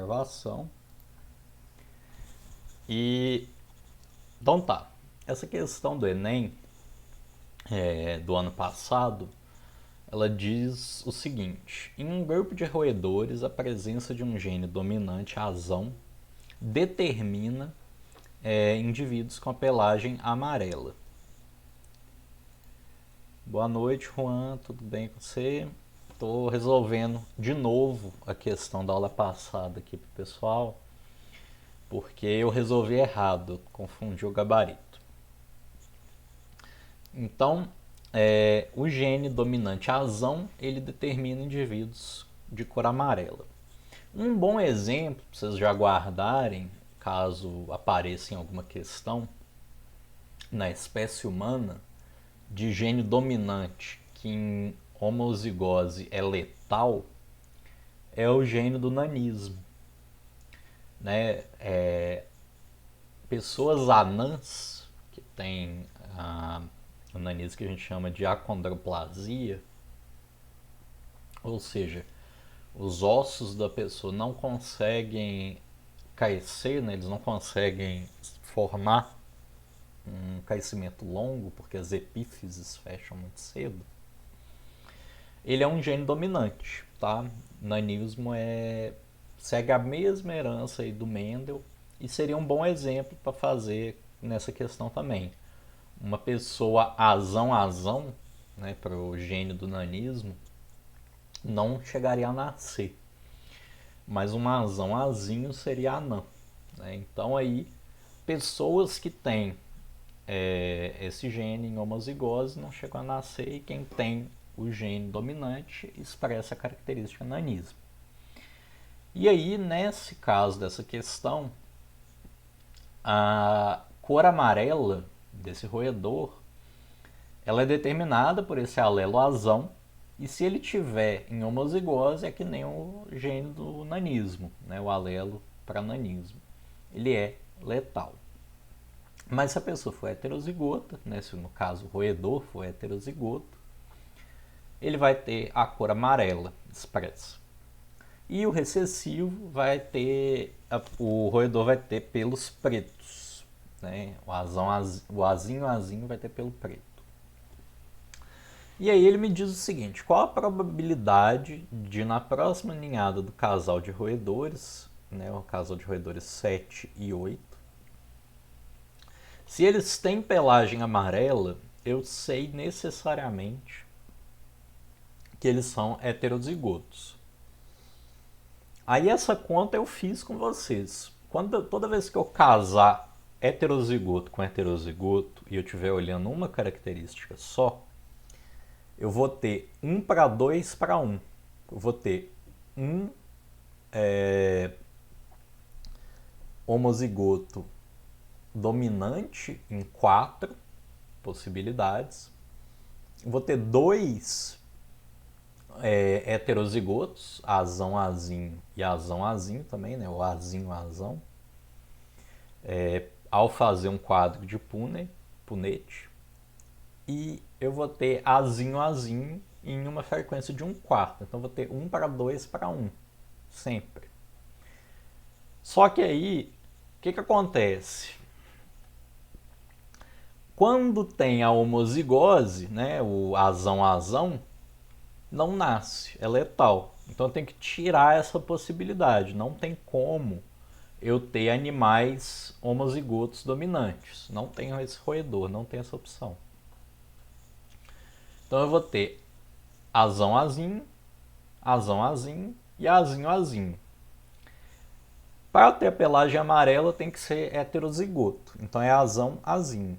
gravação. Então tá, essa questão do Enem do ano passado, ela diz o seguinte: em um grupo de roedores, a presença de um gene dominante, azão, determina indivíduos com a pelagem amarela. Boa noite, Juan, tudo bem com você? Estou resolvendo de novo a questão da aula passada aqui pro pessoal, porque eu resolvi errado, confundi o gabarito. Então, o gene dominante azão, ele determina indivíduos de cor amarela. Um bom exemplo, para vocês já guardarem, caso apareça em alguma questão, na espécie humana, de gene dominante que em homozigose é letal, é o gene do nanismo. Né? Pessoas anãs que têm a nanismo que a gente chama de acondroplasia, ou seja, os ossos da pessoa não conseguem crescer, né? Eles não conseguem formar um crescimento longo porque as epífises fecham muito cedo. Ele é um gene dominante, tá? Nanismo segue a mesma herança aí do Mendel e seria um bom exemplo para fazer nessa questão também. Uma pessoa azão, né, para o gene do nanismo, não chegaria a nascer. Mas um azinho seria anã. Né? Então aí, pessoas que têm esse gene em homozigose não chegam a nascer, e quem tem o gene dominante expressa a característica nanismo. E aí, nesse caso dessa questão, a cor amarela desse roedor, ela é determinada por esse alelo azão, e se ele tiver em homozigose é que nem o gene do nanismo, né, o alelo para nanismo. Ele é letal. Mas se a pessoa for heterozigota, né, se no caso o roedor for heterozigoto, ele vai ter a cor amarela expressa. E o recessivo vai ter, o roedor vai ter pelos pretos, né? O azinho vai ter pelo preto. E aí ele me diz o seguinte: qual a probabilidade de na próxima ninhada do casal de roedores, né, o casal de roedores 7 e 8, se eles têm pelagem amarela, eu sei necessariamente que eles são heterozigotos. Aí essa conta eu fiz com vocês. Toda vez que eu casar heterozigoto com heterozigoto e eu estiver olhando uma característica só, eu vou ter 1 para 2 para 1. Eu vou ter um homozigoto dominante em 4 possibilidades. Eu vou ter 2 heterozigotos, azão, azinho e azão, azinho também, né? O azinho, azão. Ao fazer um quadro de Punnett. E eu vou ter azinho, azinho em uma frequência de 1/4. Então eu vou ter 1 para 2 para 1. Sempre. Só que aí, o que acontece? Quando tem a homozigose, né, o azão, não nasce, é letal. Então eu tenho que tirar essa possibilidade. Não tem como eu ter animais homozigotos dominantes. Não tenho esse roedor, não tem essa opção. Então eu vou ter azão, azinho e azinho. Para ter a pelagem amarela tem que ser heterozigoto. Então é azão, azinho.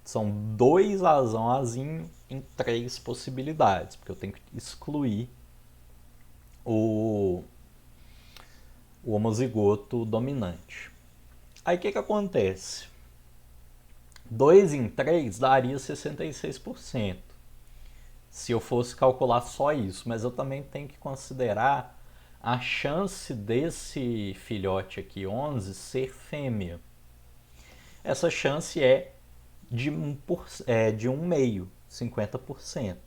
São 2 azão, azinho em 3 possibilidades, porque eu tenho que excluir o homozigoto dominante. Aí o que acontece? 2 em 3 daria 66%. Se eu fosse calcular só isso, mas eu também tenho que considerar a chance desse filhote aqui, 11, ser fêmea. Essa chance é de 1/2, 50%.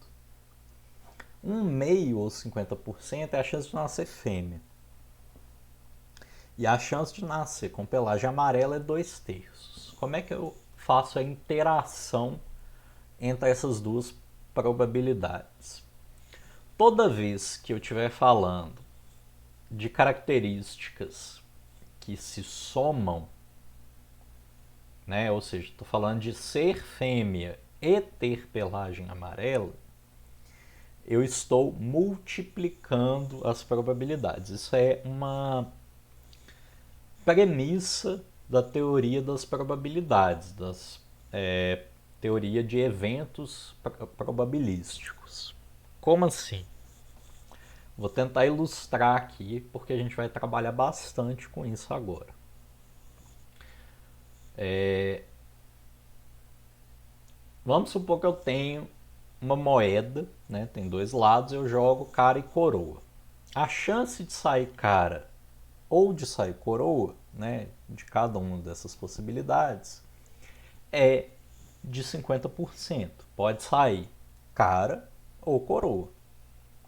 1/2 ou 50% é a chance de nascer fêmea. E a chance de nascer com pelagem amarela é 2/3. Como é que eu faço a interação entre essas duas probabilidades? Toda vez que eu estiver falando de características que se somam, né? Ou seja, estou falando de ser fêmea e ter pelagem amarela, eu estou multiplicando as probabilidades. Isso é uma premissa da teoria das probabilidades, teoria de eventos probabilísticos. Como assim? Vou tentar ilustrar aqui, porque a gente vai trabalhar bastante com isso agora. Vamos supor que eu tenho uma moeda, né? Tem dois lados, eu jogo cara e coroa. A chance de sair cara ou de sair coroa, né, de cada uma dessas possibilidades, é de 50%. Pode sair cara ou coroa.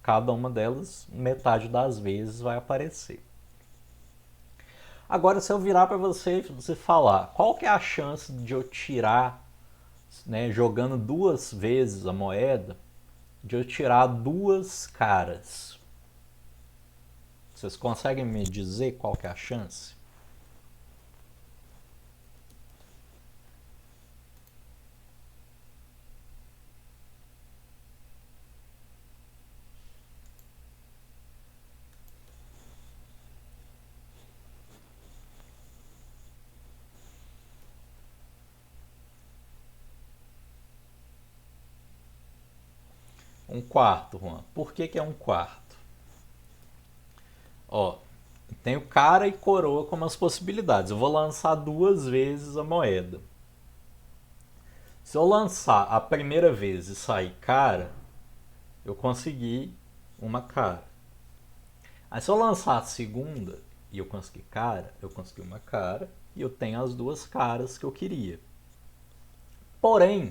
Cada uma delas, metade das vezes, vai aparecer. Agora, se eu virar para você e você falar qual que é a chance de eu tirar, né, jogando 2 vezes a moeda, de eu tirar 2 caras. Vocês conseguem me dizer qual que é a chance? Um quarto, Juan. Por que é um quarto? Ó, tenho cara e coroa como as possibilidades. Eu vou lançar 2 vezes a moeda. Se eu lançar a primeira vez e sair cara, eu consegui uma cara. Aí se eu lançar a segunda e eu conseguir cara, eu consegui uma cara e eu tenho as 2 caras que eu queria. Porém,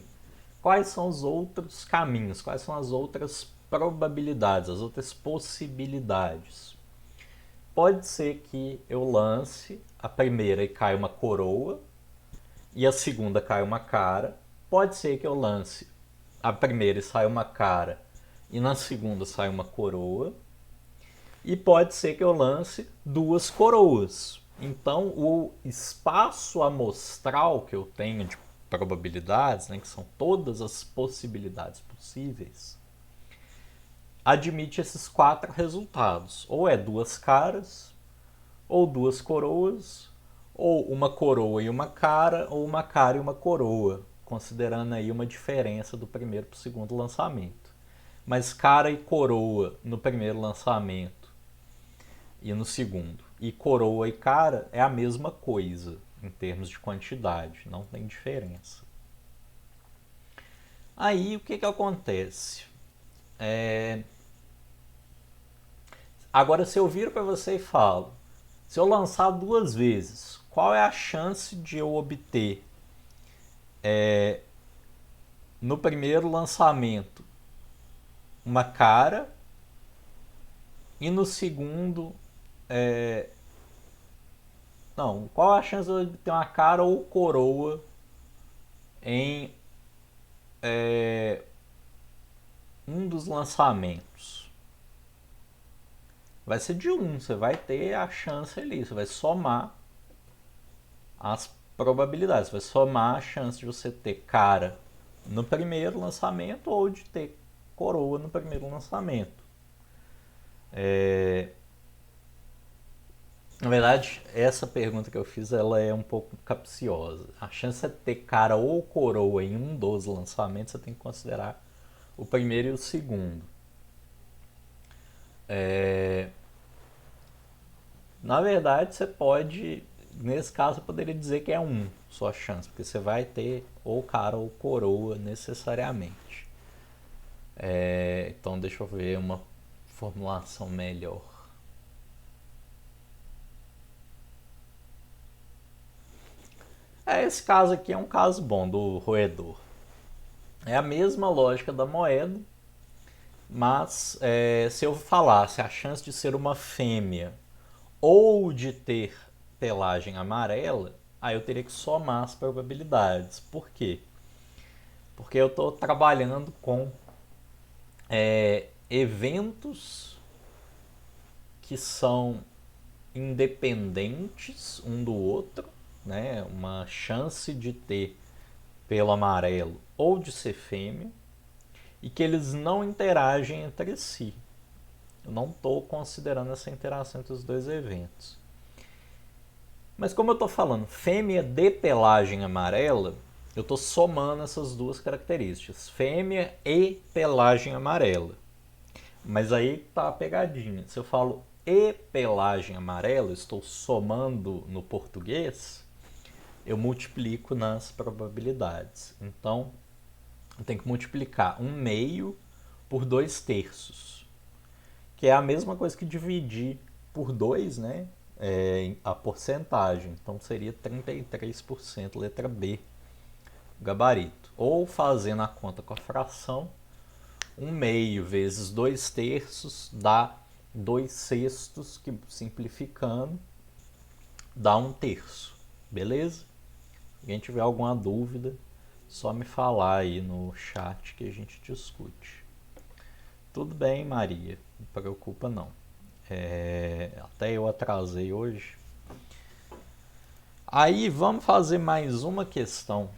quais são os outros caminhos? Quais são as outras probabilidades, as outras possibilidades? Pode ser que eu lance a primeira e caia uma coroa e a segunda caia uma cara. Pode ser que eu lance a primeira e saia uma cara e na segunda saia uma coroa. E pode ser que eu lance 2 coroas. Então, o espaço amostral que eu tenho de probabilidades, né, que são todas as possibilidades possíveis, admite esses 4 resultados. Ou é 2 caras, ou 2 coroas, ou uma coroa e uma cara, ou uma cara e uma coroa, considerando aí uma diferença do primeiro para o segundo lançamento. Mas cara e coroa no primeiro lançamento e no segundo, e coroa e cara é a mesma coisa em termos de quantidade, não tem diferença. Aí o que acontece? Agora, se eu viro para você e falo, se eu lançar 2 vezes, qual é a chance de eu obter no primeiro lançamento uma cara e no segundo não, qual a chance de eu obter uma cara ou coroa em um dos lançamentos? Vai ser de 1, você vai ter a chance ali, você vai somar as probabilidades, você vai somar a chance de você ter cara no primeiro lançamento ou de ter coroa no primeiro lançamento. Na verdade, essa pergunta que eu fiz ela é um pouco capciosa. A chance de ter cara ou coroa em um dos lançamentos você tem que considerar o primeiro e o segundo. Na verdade, você pode, nesse caso, eu poderia dizer que é sua chance, porque você vai ter ou cara ou coroa necessariamente. Então, deixa eu ver uma formulação melhor. Esse caso aqui é um caso bom do roedor. É a mesma lógica da moeda, mas se eu falasse a chance de ser uma fêmea ou de ter pelagem amarela, aí eu teria que somar as probabilidades. Por quê? Porque eu estou trabalhando com eventos que são independentes um do outro, né? Uma chance de ter pelo amarelo ou de ser fêmea, e que eles não interagem entre si. Eu não estou considerando essa interação entre os dois eventos. Mas como eu estou falando fêmea de pelagem amarela, eu estou somando essas duas características, fêmea e pelagem amarela. Mas aí tá a pegadinha. Se eu falo e pelagem amarela, estou somando no português, eu multiplico nas probabilidades. Então, eu tenho que multiplicar 1/2 por 2/3, que é a mesma coisa que dividir por 2, né? A porcentagem. Então seria 33%, letra B, o gabarito. Ou fazendo a conta com a fração, 1/2 vezes 2/3 dá 2/6, que simplificando dá 1/3. Beleza? Se alguém tiver alguma dúvida, só me falar aí no chat que a gente discute. Tudo bem, Maria, não preocupa não. Até eu atrasei hoje. Aí vamos fazer mais uma questão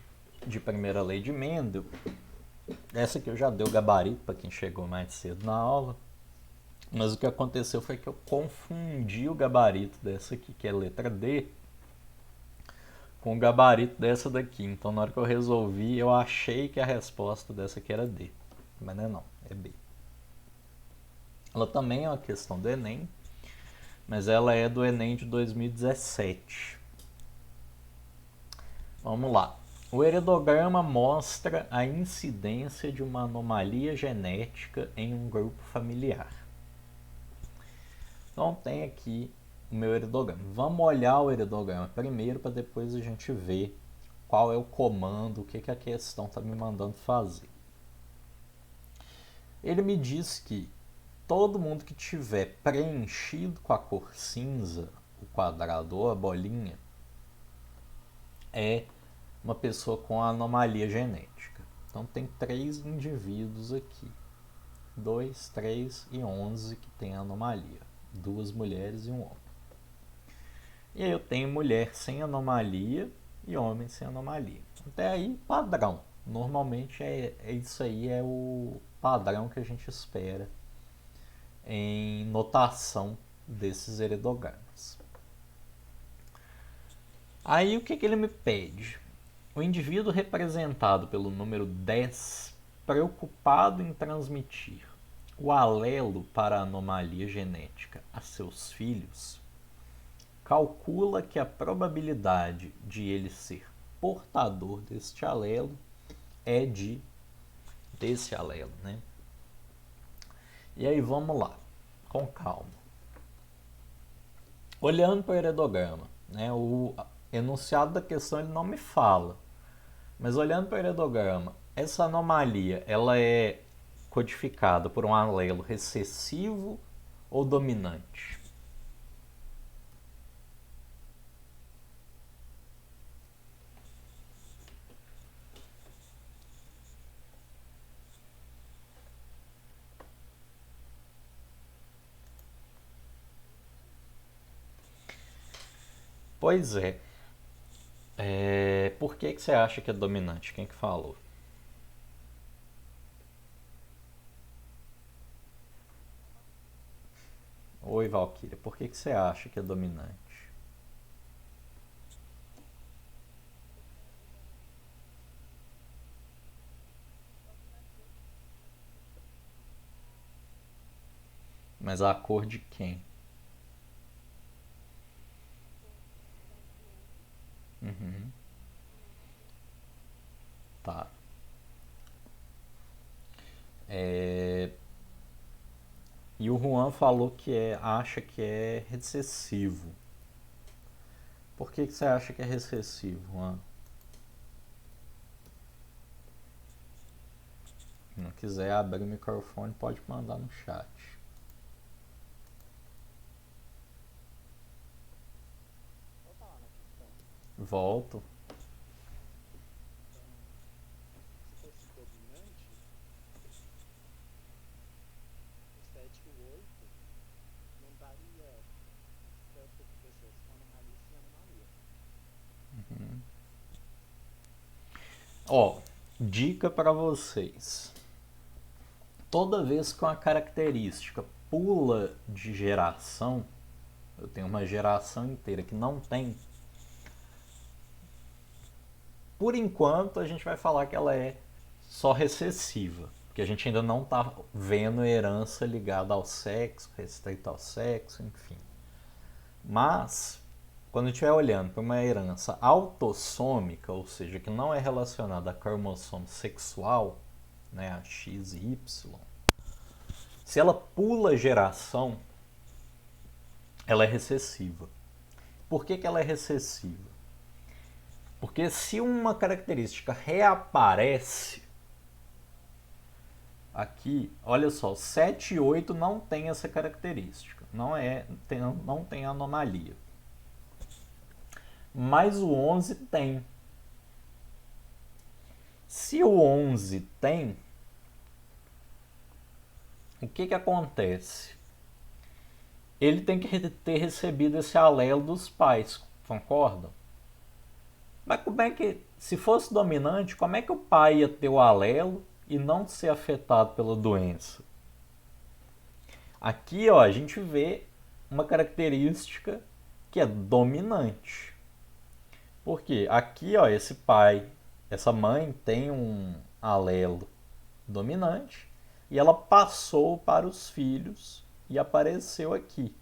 de primeira lei de Mendel. Essa aqui eu já dei o gabarito para quem chegou mais cedo na aula. Mas o que aconteceu foi que eu confundi o gabarito dessa aqui, que é letra D, com o gabarito dessa daqui. Então na hora que eu resolvi, eu achei que a resposta dessa aqui era D. Mas não é não, é B. Ela também é uma questão do Enem, mas ela é do Enem de 2017. Vamos lá. O heredograma mostra a incidência de uma anomalia genética em um grupo familiar. Então tem aqui o meu heredograma. Vamos olhar o heredograma primeiro para depois a gente ver qual é o comando, o que a questão está me mandando fazer. Ele me diz que todo mundo que tiver preenchido com a cor cinza, o quadrado ou a bolinha, é uma pessoa com anomalia genética. Então tem 3 indivíduos aqui. 2, 3 e 11 que tem anomalia. 2 mulheres e um homem. E aí eu tenho mulher sem anomalia e homem sem anomalia. Até aí, padrão. Normalmente isso aí é o padrão que a gente espera em notação desses heredogramas. Aí o que ele me pede? O indivíduo representado pelo número 10, preocupado em transmitir o alelo para a anomalia genética a seus filhos, calcula que a probabilidade de ele ser portador deste alelo é desse alelo, né? E aí vamos lá, com calma. Olhando para o heredograma, né, o enunciado da questão ele não me fala, mas olhando para o heredograma, essa anomalia ela é codificada por um alelo recessivo ou dominante? Pois é. Por que você acha que é dominante? Quem que falou? Oi, Valkyria. Por que você acha que é dominante? Mas a cor de quem? Uhum. Tá. É, E o Juan falou que acha que é recessivo. Por que você acha que é recessivo, Juan? Se não quiser abrir o microfone, pode mandar no chat. Volto. Se fosse dominante, o 7 e o 8 não daria tanto pessoas com anomalia sem anomalia. Ó, dica para vocês. Toda vez que uma característica pula de geração, eu tenho uma geração inteira que não tem, por enquanto a gente vai falar que ela é só recessiva, porque a gente ainda não está vendo herança ligada ao sexo, restrita ao sexo, enfim. Mas, quando estiver olhando para uma herança autossômica, ou seja, que não é relacionada a cromossomo sexual, né, a X e Y, se ela pula geração, ela é recessiva. Por que ela é recessiva? Porque se uma característica reaparece, aqui, olha só, 7 e 8 não tem essa característica, não tem anomalia. Mas o 11 tem. Se o 11 tem, o que acontece? Ele tem que ter recebido esse alelo dos pais, concordam? Mas como é que, se fosse dominante, como é que o pai ia ter o alelo e não ser afetado pela doença? Aqui, ó, a gente vê uma característica que é dominante. Porque aqui, ó, esse pai, essa mãe tem um alelo dominante e ela passou para os filhos e apareceu aqui.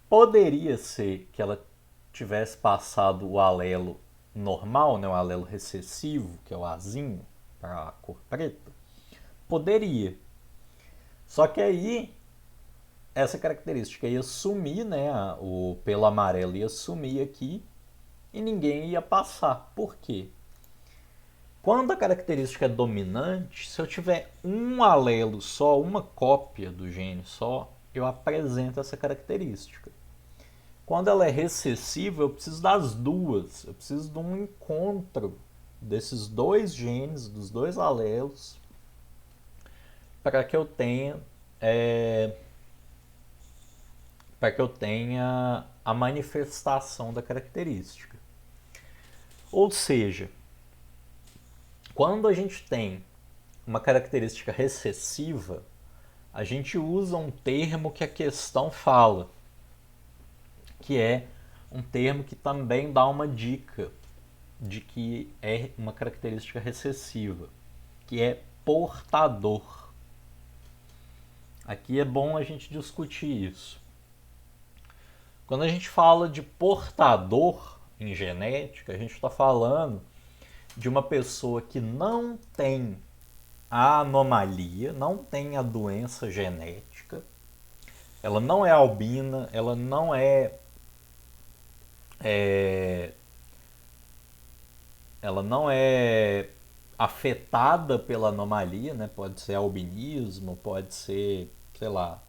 Poderia ser que ela tivesse passado o alelo normal, né, o alelo recessivo, que é o azinho, para a cor preta? Poderia. Só que aí essa característica ia sumir, né, o pelo amarelo ia sumir aqui e ninguém ia passar. Por quê? Quando a característica é dominante, se eu tiver um alelo só, uma cópia do gene só, eu apresento essa característica. Quando ela é recessiva, eu preciso das duas. Eu preciso de um encontro desses dois genes, dos dois alelos, para que eu tenha para que eu tenha a manifestação da característica. Ou seja, quando a gente tem uma característica recessiva, a gente usa um termo que a questão fala, que é um termo que também dá uma dica de que é uma característica recessiva, que é portador. Aqui é bom a gente discutir isso. Quando a gente fala de portador em genética, a gente está falando de uma pessoa que não tem a anomalia, não tem a doença genética, ela não é albina, ela não é ela não é afetada pela anomalia, né? Pode ser albinismo, pode ser, sei lá.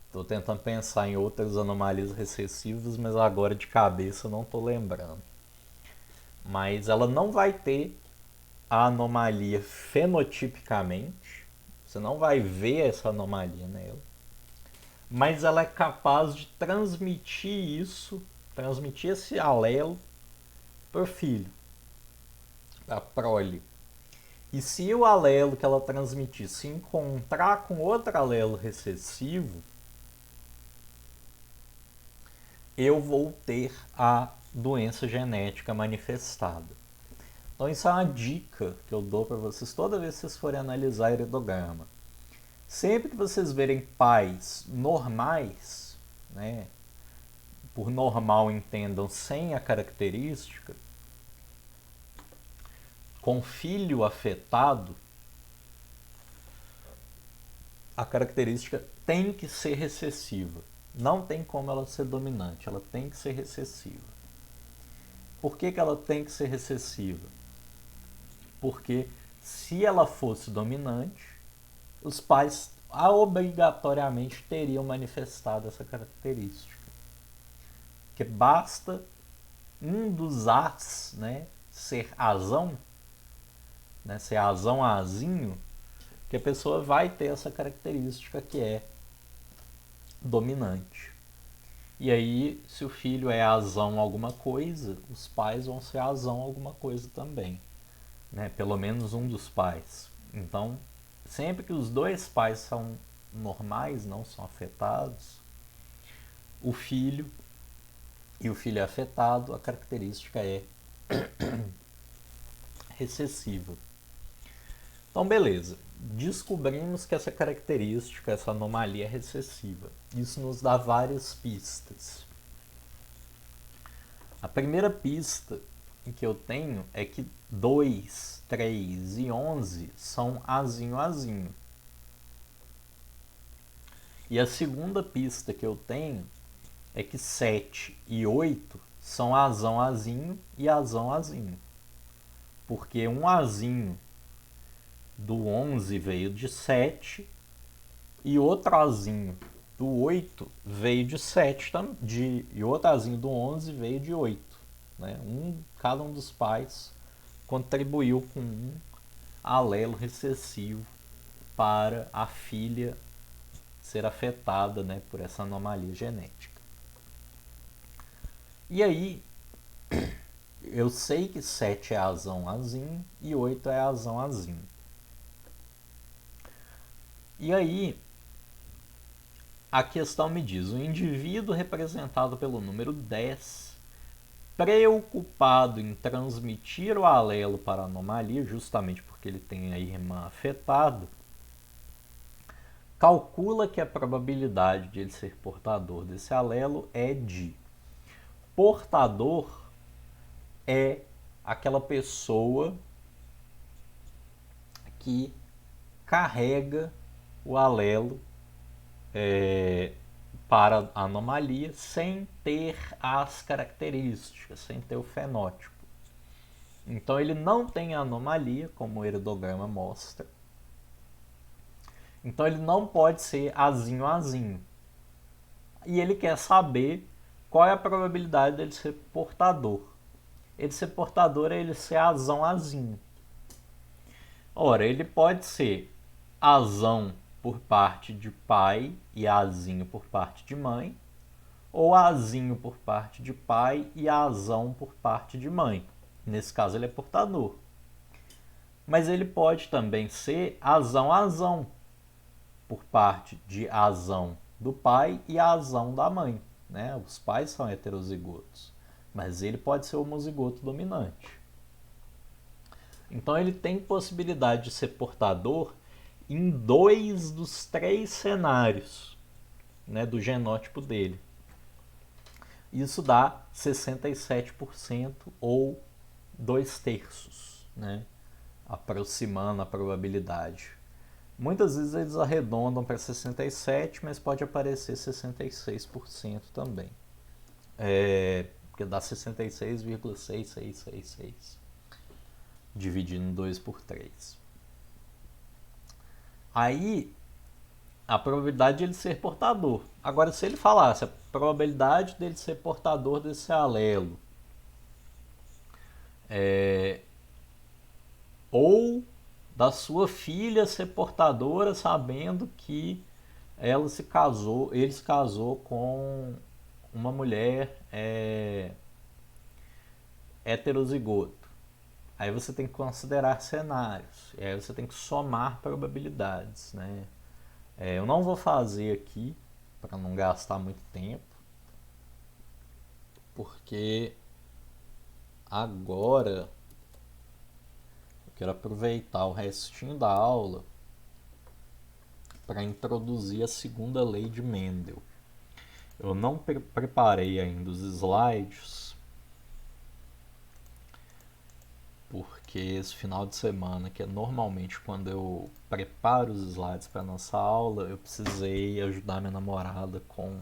Estou tentando pensar em outras anomalias recessivas, mas agora de cabeça não estou lembrando. Mas ela não vai ter a anomalia fenotipicamente, você não vai ver essa anomalia nela, mas ela é capaz de transmitir isso, transmitir esse alelo para o filho, para a prole. E se o alelo que ela transmitir se encontrar com outro alelo recessivo, eu vou ter a doença genética manifestada. Então isso é uma dica que eu dou para vocês toda vez que vocês forem analisar heredograma. Sempre que vocês verem pais normais, né, por normal entendam sem a característica, com filho afetado, a característica tem que ser recessiva. Não tem como ela ser dominante, ela tem que ser recessiva. Por que ela tem que ser recessiva? Porque se ela fosse dominante, os pais obrigatoriamente teriam manifestado essa característica. que basta um dos As, né, ser azão, né, ser azão azinho, que a pessoa vai ter essa característica que é dominante. E aí, se o filho é azão alguma coisa, os pais vão ser azão alguma coisa também, né? Pelo menos um dos pais. Então, sempre que os dois pais são normais, não são afetados, o filho e o filho é afetado, a característica é recessiva. Então, beleza. Descobrimos que essa característica, essa anomalia é recessiva. Isso nos dá várias pistas. A primeira pista que eu tenho é que 2, 3 e 11 são azinho azinho. E a segunda pista que eu tenho é que 7 e 8 são azão azinho e azão azinho. Porque um azinho do 11 veio de 7 e outro azinho do 8 veio de 7 e outro azinho do 11 veio de 8. Né? Cada um dos pais contribuiu com um alelo recessivo para a filha ser afetada, né, por essa anomalia genética. E aí, eu sei que 7 é azão azinho e 8 é azão azinho. E aí, a questão me diz, o indivíduo representado pelo número 10, preocupado em transmitir o alelo para a anomalia, justamente porque ele tem a irmã afetada, calcula que a probabilidade de ele ser portador desse alelo é de portador é aquela pessoa que carrega o alelo para a anomalia sem ter as características, sem ter o fenótipo. Então ele não tem a anomalia, como o heredograma mostra. Então ele não pode ser azinho azinho. E ele quer saber qual é a probabilidade dele ser portador. Ele ser portador é ele ser azão azinho. Ora, ele pode ser azão por parte de pai e azinho por parte de mãe, ou azinho por parte de pai e azão por parte de mãe. Nesse caso ele é portador. Mas ele pode também ser azão azão por parte de azão do pai e azão da mãe. Né? Os pais são heterozigotos, mas ele pode ser homozigoto dominante. Então ele tem possibilidade de ser portador em 2 dos 3 cenários, né, do genótipo dele. Isso dá 67% ou 2/3, né, aproximando a probabilidade. Muitas vezes eles arredondam para 67%, mas pode aparecer 66% também. Porque dá 66,6666. Dividindo 2 por 3. Aí, a probabilidade de ele ser portador. Agora, se ele falasse a probabilidade dele ser portador desse alelo, ou da sua filha ser portadora sabendo que ele se casou com uma mulher heterozigoto. Aí você tem que considerar cenários, e aí você tem que somar probabilidades, né? Eu não vou fazer aqui, para não gastar muito tempo, porque agora eu quero aproveitar o restinho da aula para introduzir a segunda lei de Mendel. Eu não preparei ainda os slides, porque esse final de semana, que é normalmente quando eu preparo os slides para nossa aula, eu precisei ajudar minha namorada com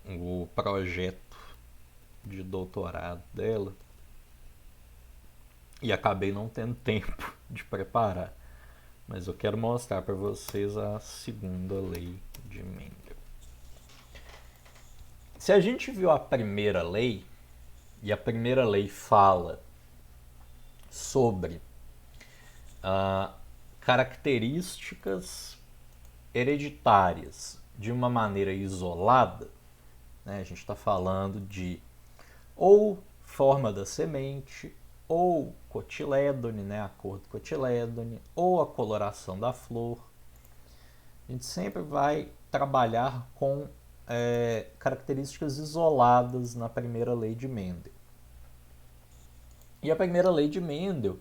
o projeto de doutorado dela e acabei não tendo tempo de preparar. Mas eu quero mostrar para vocês a segunda lei de Mendel. Se a gente viu a primeira lei, e a primeira lei fala sobre características hereditárias de uma maneira isolada, né? A gente está falando de ou forma da semente, ou cotilédone, né? A cor do cotilédone, ou a coloração da flor. A gente sempre vai trabalhar com características isoladas na primeira lei de Mendel. E a primeira lei de Mendel,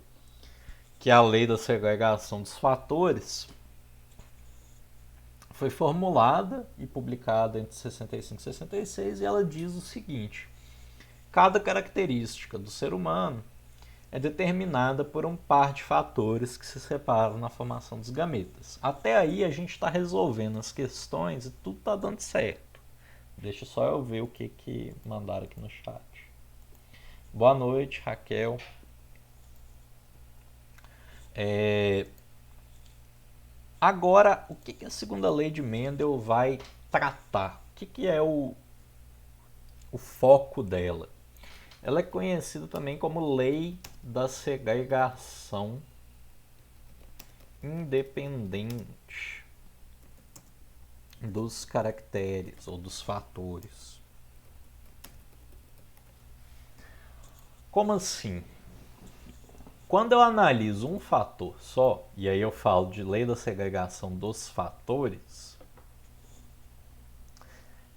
que é a lei da segregação dos fatores, foi formulada e publicada entre 65 e 66 e ela diz o seguinte: cada característica do ser humano é determinada por um par de fatores que se separam na formação dos gametas. Até aí a gente está resolvendo as questões e tudo está dando certo. Deixa só eu ver o que mandaram aqui no chat. Boa noite, Raquel. Agora, o que a segunda lei de Mendel vai tratar? O que é o foco dela? Ela é conhecida também como lei da segregação independente dos caracteres ou dos fatores. Como assim? Quando eu analiso um fator só, e aí eu falo de lei da segregação dos fatores,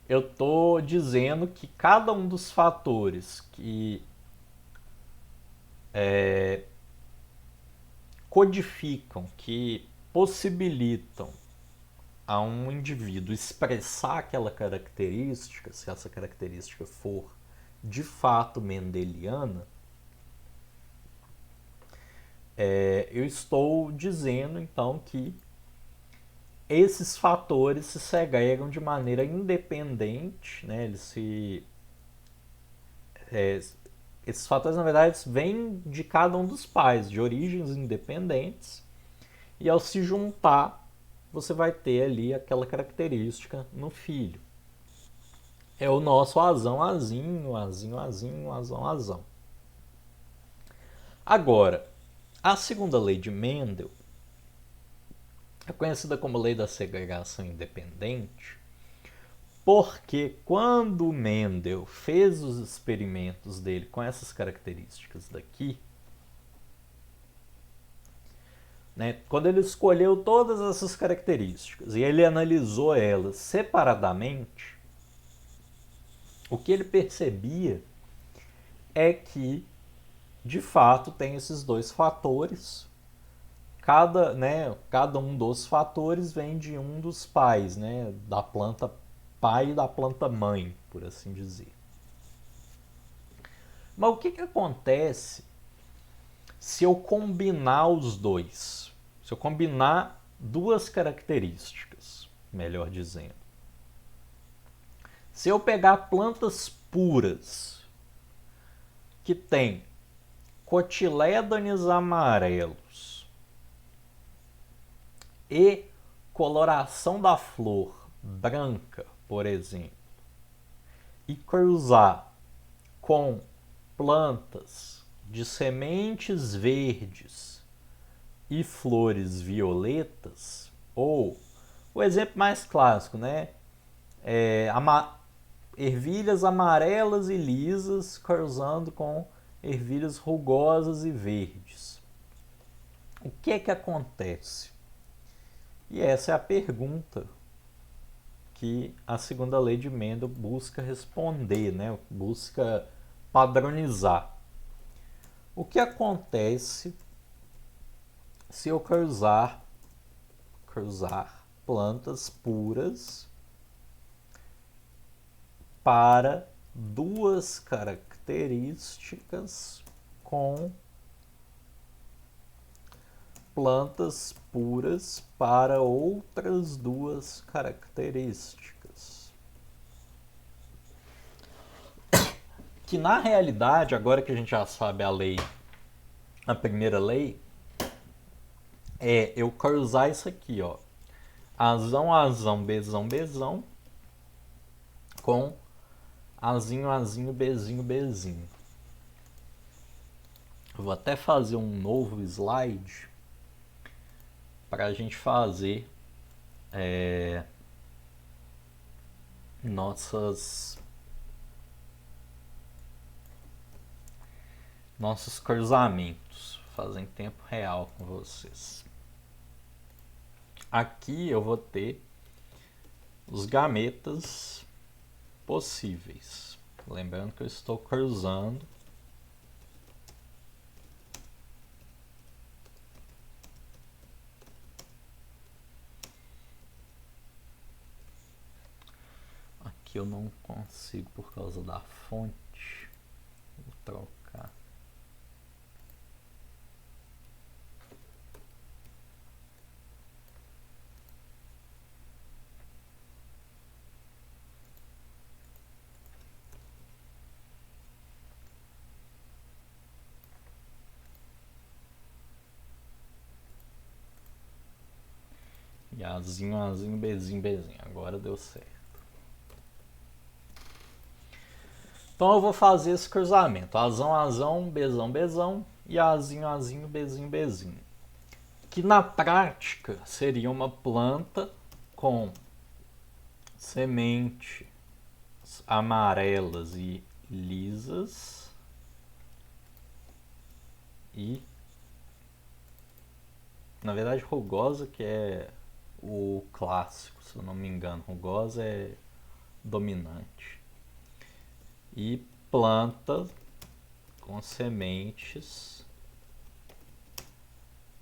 eu estou dizendo que cada um dos fatores que codificam, que possibilitam a um indivíduo expressar aquela característica, se essa característica for de fato mendeliana, eu estou dizendo então que esses fatores se segregam de maneira independente, né? Esses fatores, na verdade, vêm de cada um dos pais, de origens independentes, e ao se juntar, você vai ter ali aquela característica no filho. É o nosso azão, azinho, azinho, azinho, azão, azão. Agora, a segunda lei de Mendel é conhecida como lei da segregação independente, porque quando Mendel fez os experimentos dele com essas características daqui, né, quando ele escolheu todas essas características e ele analisou elas separadamente, o que ele percebia é que, de fato, tem esses dois fatores. Cada um dos fatores vem de um dos pais, né, da planta pai e da planta mãe, por assim dizer. Mas o que acontece se eu combinar os dois? Se eu combinar duas características, melhor dizendo. Se eu pegar plantas puras que têm cotilédones amarelos e coloração da flor branca, por exemplo, e cruzar com plantas de sementes verdes e flores violetas, ou o exemplo mais clássico, né? Ervilhas amarelas e lisas cruzando com ervilhas rugosas e verdes. O que é que acontece? E essa é a pergunta que a segunda lei de Mendel busca responder, né? Busca padronizar. O que acontece se eu cruzar plantas puras para duas características com plantas puras para outras duas características? Que na realidade, agora que a gente já sabe a primeira lei, é eu cruzar isso aqui, ó. Azão, azão, bezão, bezão, com Azinho, Azinho, Bzinho, Bzinho. Eu vou até fazer um novo slide para a gente fazer nossos cruzamentos, fazer em tempo real com vocês. Aqui eu vou ter os gametas possíveis. Lembrando que eu estou cruzando aqui. Eu não consigo por causa da fonte. Vou trocar. E Azinho, Azinho, Bzinho, Bzinho. Agora deu certo. Então eu vou fazer esse cruzamento. Azão, Azão, Bzão, Bzão. E Azinho, Azinho, Bzinho, Bzinho. Que na prática seria uma planta com sementes amarelas e lisas e, na verdade, rugosa, que é o clássico, se eu não me engano. Rugosa é dominante. E planta com sementes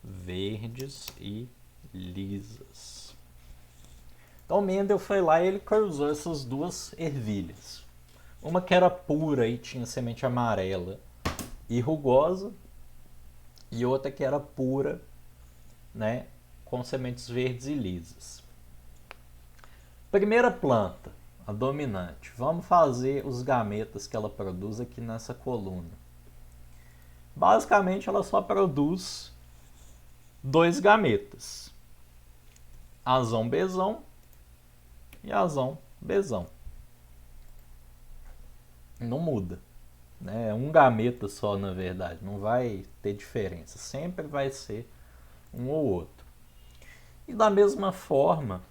verdes e lisas. Então Mendel foi lá e ele cruzou essas duas ervilhas. Uma que era pura e tinha semente amarela e rugosa, e outra que era pura, né, com sementes verdes e lisas. Primeira planta, a dominante. Vamos fazer os gametas que ela produz aqui nessa coluna. Basicamente ela só produz 2 gametas. Azão, Bzão e Azão, Bzão. Não muda. É um gameta só, na verdade. Não vai ter diferença. Sempre vai ser um ou outro. E da mesma forma,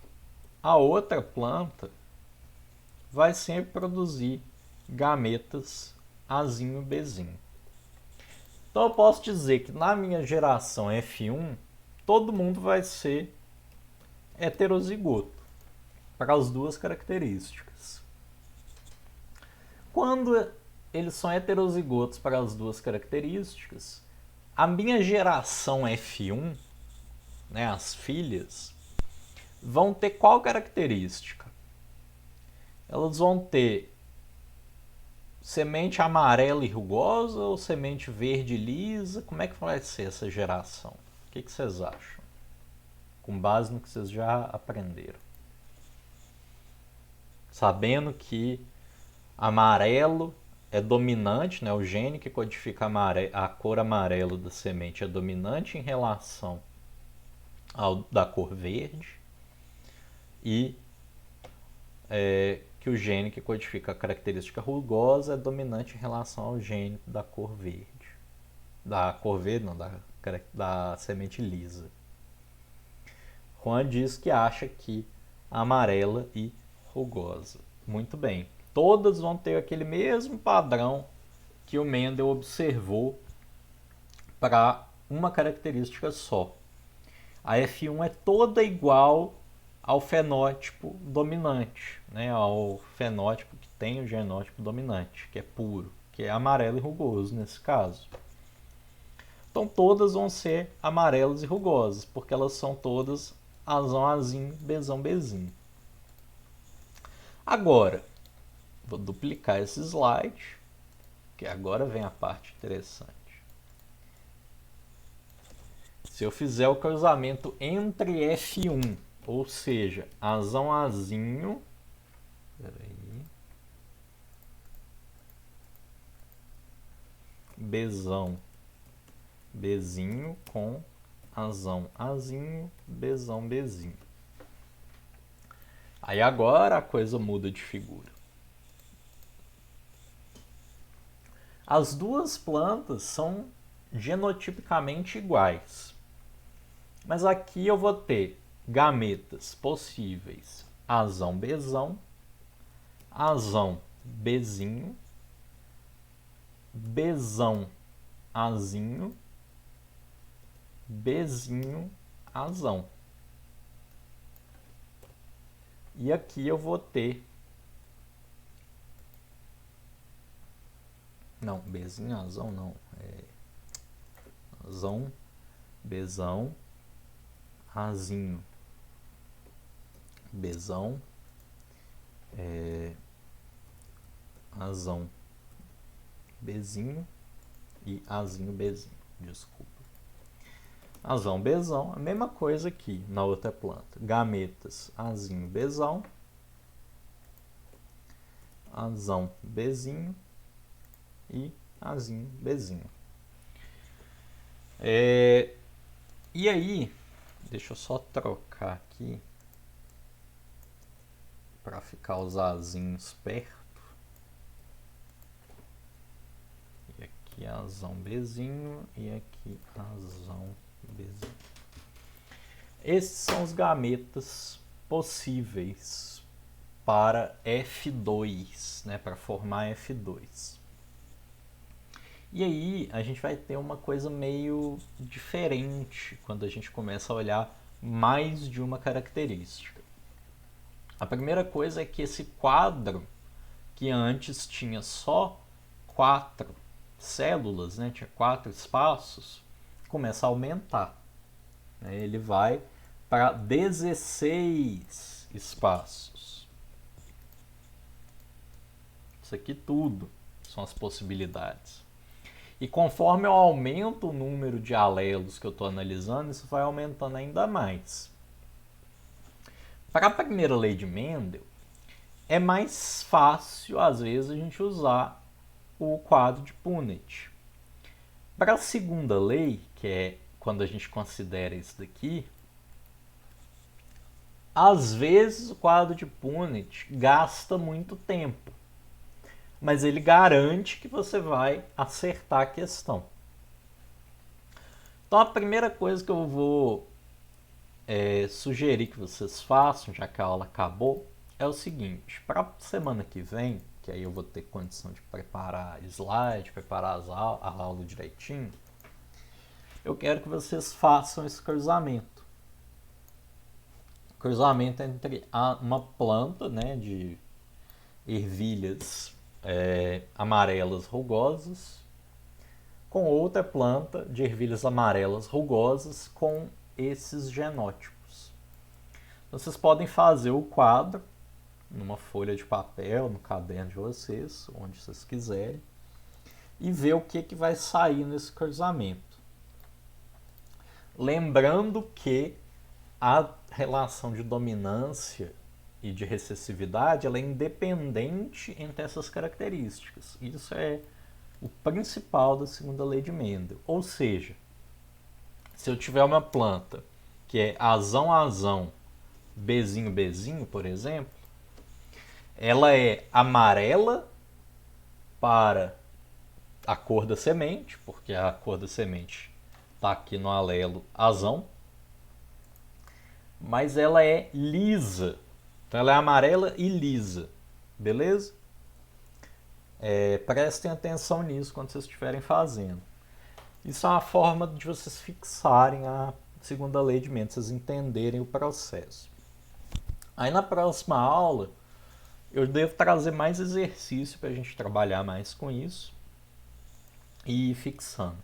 a outra planta vai sempre produzir gametas Azinho, Bzinho. Então eu posso dizer que na minha geração F1, todo mundo vai ser heterozigoto para as duas características. Quando eles são heterozigotos para as duas características, a minha geração F1, né, as filhas, vão ter qual característica? Elas vão ter semente amarela e rugosa ou semente verde lisa? Como é que vai ser essa geração? O que vocês acham? Com base no que vocês já aprenderam. Sabendo que amarelo é dominante, né? O gene que codifica a cor amarela da semente é dominante em relação ao da cor verde, e que o gene que codifica a característica rugosa é dominante em relação ao gene da cor verde. Da cor verde, não, da semente lisa. Juan diz que acha que amarela e rugosa. Muito bem. Todas vão ter aquele mesmo padrão que o Mendel observou para uma característica só. A F1 é toda igual ao fenótipo dominante, né? Ao fenótipo que tem o genótipo dominante, que é puro, que é amarelo e rugoso nesse caso. Então todas vão ser amarelas e rugosas, porque elas são todas Azão, Azinho, Bzão, Bzinho. Agora, vou duplicar esse slide, que agora vem a parte interessante. Se eu fizer o cruzamento entre F1, ou seja, Azão, Azinho, Bzão, Bzinho com Azão, Azinho, Bzão, Bzinho. Aí agora a coisa muda de figura. As duas plantas são genotipicamente iguais. Mas aqui eu vou ter gametas possíveis azão Bzão, azão Bzinho, Bzão Azinho, Bzinho Azão. E aqui eu vou ter... Não, Bzinho Azão não. Azão, Bzão, Azinho, Bzão, Azão, Bzinho e Azinho, Bzinho. Desculpa. Azão, Bzão, a mesma coisa aqui na outra planta. Gametas, Azinho, Bzão, Azão, Bzinho e Azinho, Bzinho. E aí, deixa eu só trocar aqui para ficar os azinhos perto. E aqui azão Bzinho e aqui azão Bzinho. Esses são os gametas possíveis para F2, né, para formar F2. E aí a gente vai ter uma coisa meio diferente quando a gente começa a olhar mais de uma característica. A primeira coisa é que esse quadro, que antes tinha só 4 células, né, tinha 4 espaços, começa a aumentar. Ele vai para 16 espaços. Isso aqui tudo são as possibilidades. E conforme eu aumento o número de alelos que eu estou analisando, isso vai aumentando ainda mais. Para a primeira lei de Mendel, é mais fácil, às vezes, a gente usar o quadro de Punnett. Para a segunda lei, que é quando a gente considera isso daqui, às vezes o quadro de Punnett gasta muito tempo, mas ele garante que você vai acertar a questão. Então a primeira coisa que eu vou sugerir que vocês façam, já que a aula acabou, é o seguinte: para a semana que vem, que aí eu vou ter condição de preparar slide, preparar a aula direitinho, eu quero que vocês façam esse cruzamento. Cruzamento entre uma planta, né, de ervilhas amarelas rugosas com outra planta de ervilhas amarelas rugosas com esses genótipos. Vocês podem fazer o quadro numa folha de papel, no caderno de vocês, onde vocês quiserem, e ver o que vai sair nesse cruzamento. Lembrando que a relação de dominância e de recessividade ela é independente entre essas características. Isso é o principal da segunda lei de Mendel. Ou seja, se eu tiver uma planta que é azão, Bzinho, Bzinho, por exemplo, ela é amarela para a cor da semente, porque a cor da semente está aqui no alelo azão, mas ela é lisa. Então ela é amarela e lisa, beleza? Prestem atenção nisso quando vocês estiverem fazendo. Isso é uma forma de vocês fixarem a segunda lei de Mendel, vocês entenderem o processo. Aí na próxima aula eu devo trazer mais exercício para a gente trabalhar mais com isso e ir fixando.